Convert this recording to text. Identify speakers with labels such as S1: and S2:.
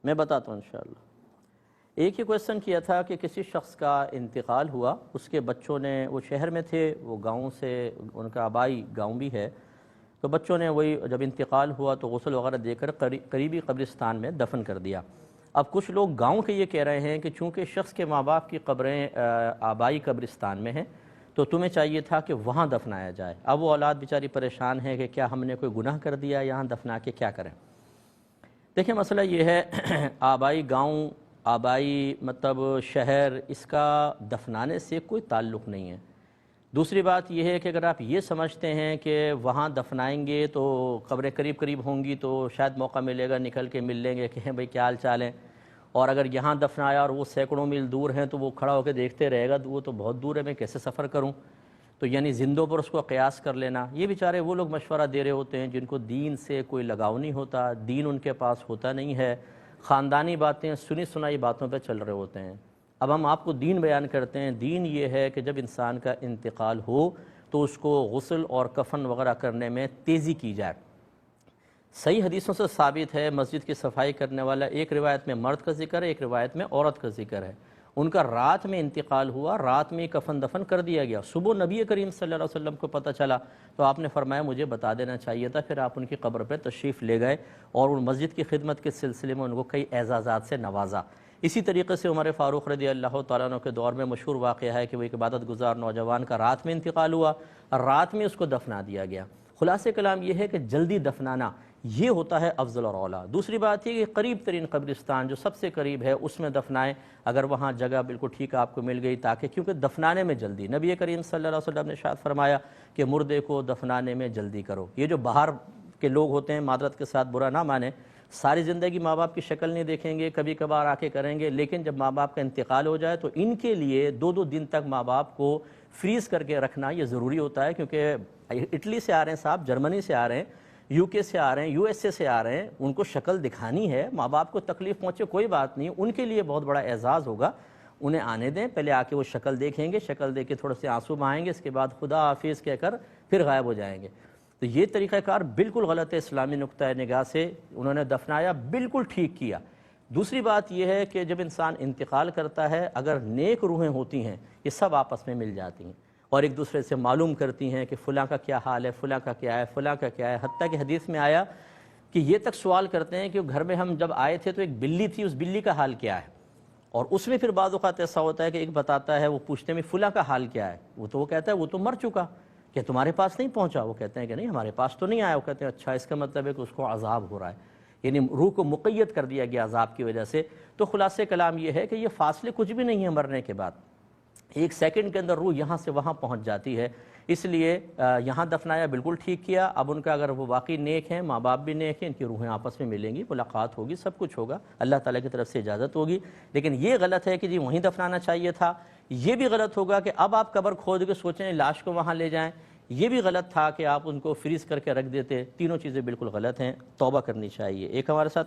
S1: میں بتاتا ہوں انشاءاللہ۔ ایک ہی کویسچن کیا تھا کہ کسی شخص کا انتقال ہوا، اس کے بچوں نے، وہ شہر میں تھے، وہ گاؤں سے، ان کا آبائی گاؤں بھی ہے، تو بچوں نے وہی جب انتقال ہوا تو غسل وغیرہ دے کر قریبی قبرستان میں دفن کر دیا۔ اب کچھ لوگ گاؤں کے یہ کہہ رہے ہیں کہ چونکہ شخص کے ماں باپ کی قبریں آبائی قبرستان میں ہیں تو تمہیں چاہیے تھا کہ وہاں دفنایا جائے۔ اب وہ اولاد بیچاری پریشان ہے کہ کیا ہم نے کوئی گناہ کر دیا، یہاں دفنا کے کیا کریں؟ دیکھیں مسئلہ یہ ہے آبائی گاؤں، آبائی مطلب شہر، اس کا دفنانے سے کوئی تعلق نہیں ہے۔ دوسری بات یہ ہے کہ اگر آپ یہ سمجھتے ہیں کہ وہاں دفنائیں گے تو قبریں قریب قریب ہوں گی تو شاید موقع ملے گا نکل کے مل لیں گے کہ بھئی کیا حال چال ہے، اور اگر یہاں دفنایا اور وہ سینکڑوں میل دور ہیں تو وہ کھڑا ہو کے دیکھتے رہے گا تو وہ تو بہت دور ہے، میں کیسے سفر کروں؟ تو یعنی زندوں پر اس کو قیاس کر لینا، یہ بیچارے وہ لوگ مشورہ دے رہے ہوتے ہیں جن کو دین سے کوئی لگاؤ نہیں ہوتا، دین ان کے پاس ہوتا نہیں ہے، خاندانی باتیں، سنی سنائی باتوں پہ چل رہے ہوتے ہیں۔ اب ہم آپ کو دین بیان کرتے ہیں۔ دین یہ ہے کہ جب انسان کا انتقال ہو تو اس کو غسل اور کفن وغیرہ کرنے میں تیزی کی جائے۔ صحیح حدیثوں سے ثابت ہے، مسجد کی صفائی کرنے والا، ایک روایت میں مرد کا ذکر ہے، ایک روایت میں عورت کا ذکر ہے، ان کا رات میں انتقال ہوا، رات میں کفن دفن کر دیا گیا۔ صبح نبی کریم صلی اللہ علیہ وسلم کو پتہ چلا تو آپ نے فرمایا مجھے بتا دینا چاہیے تھا، پھر آپ ان کی قبر پہ تشریف لے گئے اور ان مسجد کی خدمت کے سلسلے میں ان کو کئی اعزازات سے نوازا۔ اسی طریقے سے عمر فاروق رضی اللہ تعالیٰ عنہ کے دور میں مشہور واقعہ ہے کہ وہ ایک عبادت گزار نوجوان کا رات میں انتقال ہوا، رات میں اس کو دفنا دیا گیا۔ خلاصہ کلام یہ ہے کہ جلدی دفنانا یہ ہوتا ہے افضل اور اولیٰ۔ دوسری بات یہ کہ قریب ترین قبرستان جو سب سے قریب ہے اس میں دفنائیں، اگر وہاں جگہ بالکل ٹھیک آپ کو مل گئی، تاکہ کیونکہ دفنانے میں جلدی، نبی کریم صلی اللہ علیہ وسلم نے ارشاد فرمایا کہ مردے کو دفنانے میں جلدی کرو۔ یہ جو باہر کے لوگ ہوتے ہیں، معذرت کے ساتھ برا نہ مانیں، ساری زندگی ماں باپ کی شکل نہیں دیکھیں گے، کبھی کبھار آ کے کریں گے، لیکن جب ماں باپ کا انتقال ہو جائے تو ان کے لیے دو دو دن تک ماں باپ کو فریز کر کے رکھنا یہ ضروری ہوتا ہے، کیونکہ اٹلی سے آ رہے ہیں صاحب، جرمنی سے آ رہے ہیں، یو کے سے آ رہے ہیں، یو ایس اے سے آ رہے ہیں، ان کو شکل دکھانی ہے، ماں باپ کو تکلیف پہنچے کوئی بات نہیں، ان کے لیے بہت بڑا اعزاز ہوگا، انہیں آنے دیں، پہلے آ کے وہ شکل دیکھیں گے، شکل دیکھ کے تھوڑے سے آنسو بہائیں گے، اس کے بعد خدا حافظ کہہ کر پھر غائب ہو جائیں گے۔ تو یہ طریقہ کار بالکل غلط ہے اسلامی نقطہ نگاہ سے، انہوں نے دفنایا، بالکل ٹھیک کیا۔ دوسری بات یہ ہے کہ جب انسان انتقال کرتا ہے، اگر نیک روحیں ہوتی ہیں یہ سب آپس میں مل جاتی ہیں اور ایک دوسرے سے معلوم کرتی ہیں کہ فلاں کا کیا حال ہے، فلاں کا کیا ہے، فلاں کا کیا ہے، حتیٰ کہ حدیث میں آیا کہ یہ تک سوال کرتے ہیں کہ گھر میں ہم جب آئے تھے تو ایک بلی تھی، اس بلی کا حال کیا ہے، اور اس میں پھر بعض اوقات ایسا ہوتا ہے کہ ایک بتاتا ہے، وہ پوچھتے ہیں فلاں کا حال کیا ہے، وہ کہتا ہے وہ تو مر چکا، کہ تمہارے پاس نہیں پہنچا؟ وہ کہتے ہیں کہ نہیں ہمارے پاس تو نہیں آیا۔ وہ کہتے ہیں اچھا، اس کا مطلب ہے کہ اس کو عذاب ہو رہا ہے، یعنی روح کو مقید کر دیا گیا عذاب کی وجہ سے۔ تو خلاصہ کلام یہ ہے کہ یہ فاصلے کچھ بھی نہیں ہے مرنے کے بعد، ایک سیکنڈ کے اندر روح یہاں سے وہاں پہنچ جاتی ہے، اس لیے یہاں دفنایا، بالکل ٹھیک کیا۔ اب ان کا اگر وہ واقعی نیک ہیں، ماں باپ بھی نیک ہیں، ان کی روحیں آپس میں ملیں گی، ملاقات ہوگی، سب کچھ ہوگا، اللہ تعالیٰ کی طرف سے اجازت ہوگی۔ لیکن یہ غلط ہے کہ جی وہیں دفنانا چاہیے تھا، یہ بھی غلط ہوگا کہ اب آپ قبر کھود کے سوچیں لاش کو وہاں لے جائیں، یہ بھی غلط تھا کہ آپ ان کو فریز کر کے رکھ دیتے۔ تینوں چیزیں بالکل غلط ہیں، توبہ کرنی چاہیے۔ ایک ہمارے ساتھ